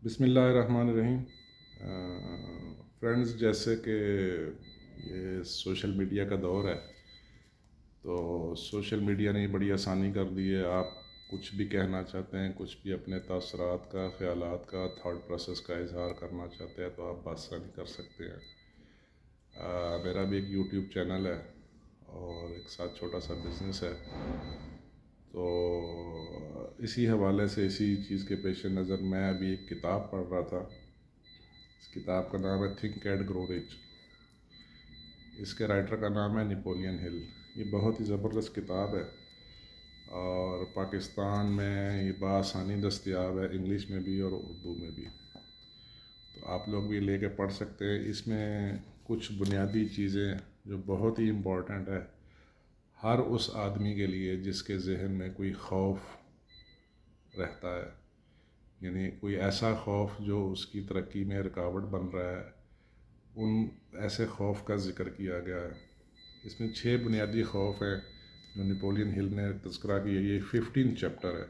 بسم اللہ الرحمن الرحیم۔ فرینڈز، جیسے کہ یہ سوشل میڈیا کا دور ہے، تو سوشل میڈیا نے بڑی آسانی کر دی ہے۔ آپ کچھ بھی کہنا چاہتے ہیں، کچھ بھی اپنے تاثرات کا، خیالات کا، تھاٹ پروسیس کا اظہار کرنا چاہتے ہیں تو آپ بآسانی کر سکتے ہیں۔ میرا بھی ایک یوٹیوب چینل ہے اور ایک ساتھ چھوٹا سا بزنس ہے، تو اسی حوالے سے اسی چیز کے پیش نظر میں ابھی ایک کتاب پڑھ رہا تھا۔ اس کتاب کا نام ہے تھنک اینڈ گرو رچ۔ اس کے رائٹر کا نام ہے نیپولین ہل۔ یہ بہت ہی زبردست کتاب ہے اور پاکستان میں یہ بآسانی دستیاب ہے، انگلش میں بھی اور اردو میں بھی، تو آپ لوگ بھی لے کے پڑھ سکتے ہیں۔ اس میں کچھ بنیادی چیزیں جو بہت ہی امپورٹنٹ ہے ہر اس آدمی کے لیے جس کے ذہن میں کوئی خوف رہتا ہے، یعنی کوئی ایسا خوف جو اس کی ترقی میں رکاوٹ بن رہا ہے، ان ایسے خوف کا ذکر کیا گیا ہے۔ اس میں 6 بنیادی خوف ہیں جو نیپولین ہل نے تذکرہ کیا۔ یہ 15 چیپٹر ہے۔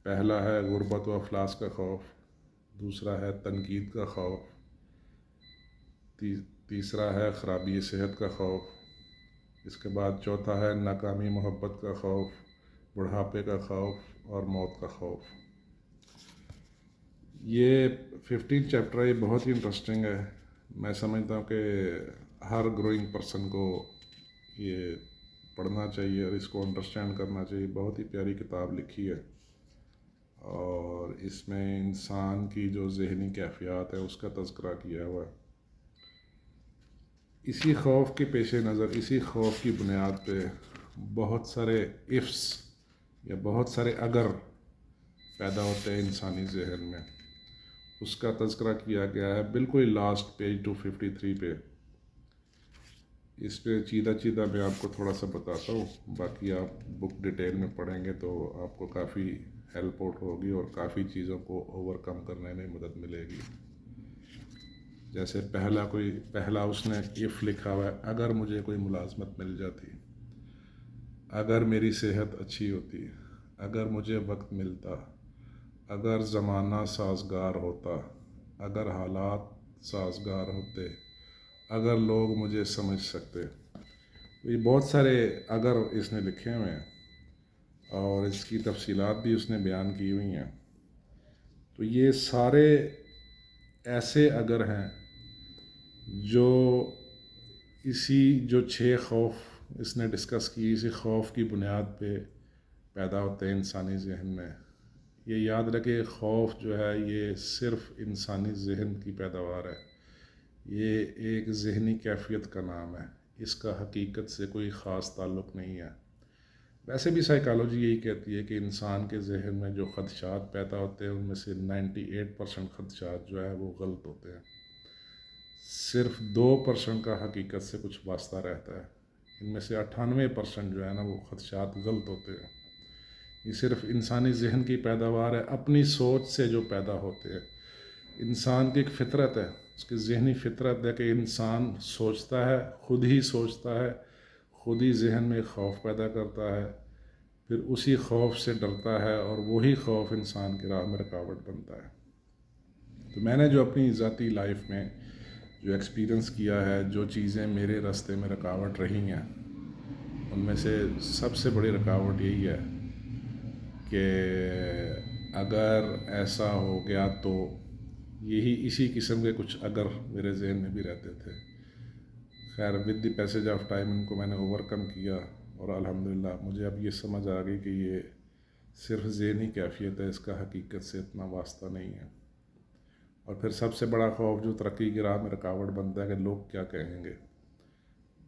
پہلا ہے غربت و افلاس کا خوف، دوسرا ہے تنقید کا خوف، تیسرا ہے خرابی صحت کا خوف، اس کے بعد چوتھا ہے ناکامی محبت کا خوف، بڑھاپے کا خوف اور موت کا خوف۔ یہ 15 چیپٹر یہ بہت ہی انٹرسٹنگ ہے۔ میں سمجھتا ہوں کہ ہر گروئنگ پرسن کو یہ پڑھنا چاہیے اور اس کو انڈرسٹینڈ کرنا چاہیے۔ بہت ہی پیاری کتاب لکھی ہے اور اس میں انسان کی جو ذہنی کیفیات ہے اس کا تذکرہ کیا ہوا ہے۔ اسی خوف کے پیش نظر، اسی خوف کی بنیاد پہ بہت سارے ifs یا بہت سارے اگر پیدا ہوتے ہیں انسانی ذہن میں، اس کا تذکرہ کیا گیا ہے بالکل لاسٹ پیج 253 پہ۔ اس پہ چیدہ میں آپ کو تھوڑا سا بتاتا ہوں، باقی آپ بک ڈیٹیل میں پڑھیں گے تو آپ کو کافی ہیلپ آؤٹ ہوگی اور کافی چیزوں کو اوور کم کرنے میں مدد ملے گی۔ جیسے پہلا اس نے if لکھا ہوا ہے، اگر مجھے کوئی ملازمت مل جاتی، اگر میری صحت اچھی ہوتی، اگر مجھے وقت ملتا، اگر زمانہ سازگار ہوتا، اگر حالات سازگار ہوتے، اگر لوگ مجھے سمجھ سکتے۔ یہ بہت سارے اگر اس نے لکھے ہوئے ہیں اور اس کی تفصیلات بھی اس نے بیان کی ہوئی ہیں۔ تو یہ سارے ایسے اگر ہیں جو جو 6 خوف اس نے ڈسکس کی، اسی خوف کی بنیاد پہ پیدا ہوتے ہیں انسانی ذہن میں۔ یہ یاد رکھے، خوف جو ہے یہ صرف انسانی ذہن کی پیداوار ہے، یہ ایک ذہنی کیفیت کا نام ہے، اس کا حقیقت سے کوئی خاص تعلق نہیں ہے۔ ویسے بھی سائیکالوجی یہی کہتی ہے کہ انسان کے ذہن میں جو خدشات پیدا ہوتے ہیں ان میں سے 98% خدشات جو ہے وہ غلط ہوتے ہیں، صرف 2% کا حقیقت سے کچھ واسطہ رہتا ہے۔ ان میں سے 98% جو ہے نا وہ خدشات غلط ہوتے ہیں۔ یہ صرف انسانی ذہن کی پیداوار ہے، اپنی سوچ سے جو پیدا ہوتے ہیں۔ انسان کی ایک فطرت ہے، اس کی ذہنی فطرت ہے کہ انسان سوچتا ہے، خود ہی سوچتا ہے، خود ہی ذہن میں خوف پیدا کرتا ہے، پھر اسی خوف سے ڈرتا ہے اور وہی خوف انسان کی راہ میں رکاوٹ بنتا ہے۔ تو میں نے جو اپنی ذاتی لائف میں جو ایکسپیرینس کیا ہے، جو چیزیں میرے راستے میں رکاوٹ رہی ہیں، ان میں سے سب سے بڑی رکاوٹ یہی ہے کہ اگر ایسا ہو گیا تو، اسی قسم کے کچھ اگر میرے ذہن میں بھی رہتے تھے۔ خیر with the passage of time ان کو میں نے اوور کم کیا اور الحمدللہ مجھے اب یہ سمجھ آ گئی کہ یہ صرف ذہنی کیفیت ہے، اس کا حقیقت سے اتنا واسطہ نہیں ہے۔ اور پھر سب سے بڑا خوف جو ترقی کی راہ میں رکاوٹ بنتا ہے کہ لوگ کیا کہیں گے۔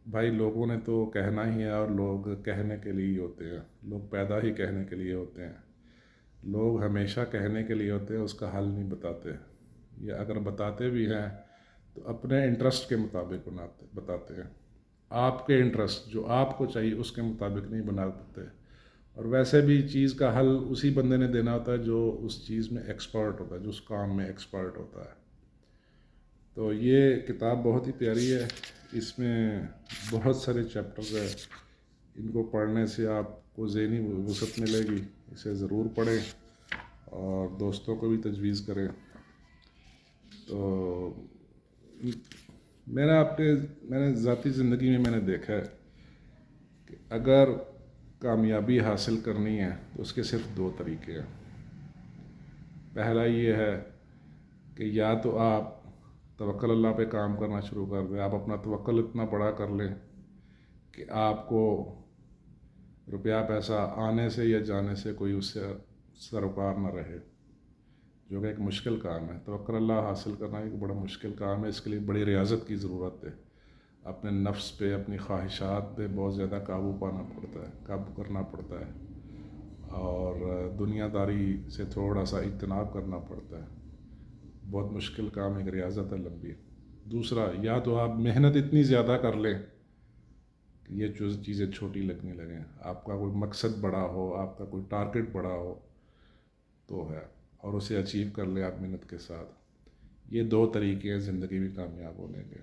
بھائی لوگوں نے تو کہنا ہی ہے اور لوگ کہنے کے لیے ہی ہوتے ہیں، لوگ پیدا ہی کہنے کے لیے ہوتے ہیں۔ لوگ ہمیشہ کہنے کے لیے ہوتے ہیں، اس کا حل نہیں بتاتے، یا اگر بتاتے بھی ہیں تو اپنے انٹرسٹ کے مطابق بتاتے ہیں۔ آپ کے انٹرسٹ جو آپ کو چاہیے اس کے مطابق نہیں بناتے، اور ویسے بھی چیز کا حل اسی بندے نے دینا ہوتا ہے جو اس چیز میں ایکسپرٹ ہوتا ہے، جو اس کام میں ایکسپرٹ ہوتا ہے۔ تو یہ کتاب بہت ہی پیاری ہے، اس میں بہت سارے چیپٹرز ہیں، ان کو پڑھنے سے آپ کو ذہنی وسعت ملے گی۔ اسے ضرور پڑھیں اور دوستوں کو بھی تجویز کریں۔ تو میں نے ذاتی زندگی میں نے دیکھا ہے کہ اگر کامیابی حاصل کرنی ہے تو اس کے صرف دو طریقے ہیں. پہلا یہ ہے کہ یا تو آپ توکل اللہ پہ کام کرنا شروع کر دیں, آپ اپنا توکل اتنا بڑا کر لیں کہ آپ کو روپیہ پیسہ آنے سے یا جانے سے کوئی اس سے سروکار نہ رہے, جو کہ ایک مشکل کام ہے. توکل اللہ حاصل کرنا ایک بڑا مشکل کام ہے, اس کے لیے بڑی ریاضت کی ضرورت ہے. اپنے نفس پہ, اپنی خواہشات پہ بہت زیادہ قابو پانا پڑتا ہے, قابو کرنا پڑتا ہے, اور دنیا داری سے تھوڑا سا اجتناب کرنا پڑتا ہے. بہت مشکل کام, ایک ریاضت ہے لمبی. دوسرا, یا تو آپ محنت اتنی زیادہ کر لیں کہ یہ چیزیں چھوٹی لگنے لگیں, آپ کا کوئی مقصد بڑا ہو, آپ کا کوئی ٹارگٹ بڑا ہو تو ہے, اور اسے اچیو کر لیں آپ محنت کے ساتھ. یہ دو طریقے ہیں زندگی میں کامیاب ہونے کے.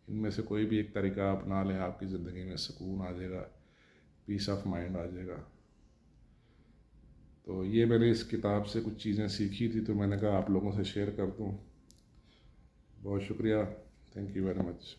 ان میں سے کوئی بھی ایک طریقہ اپنا لیں, آپ کی زندگی میں سکون آ جائے گا, پیس آف مائنڈ آ جائے گا. تو یہ میں نے اس کتاب سے کچھ چیزیں سیکھی تھی, تو میں نے کہا آپ لوگوں سے شیئر کر دوں. بہت شکریہ, تھینک یو ویری مچ.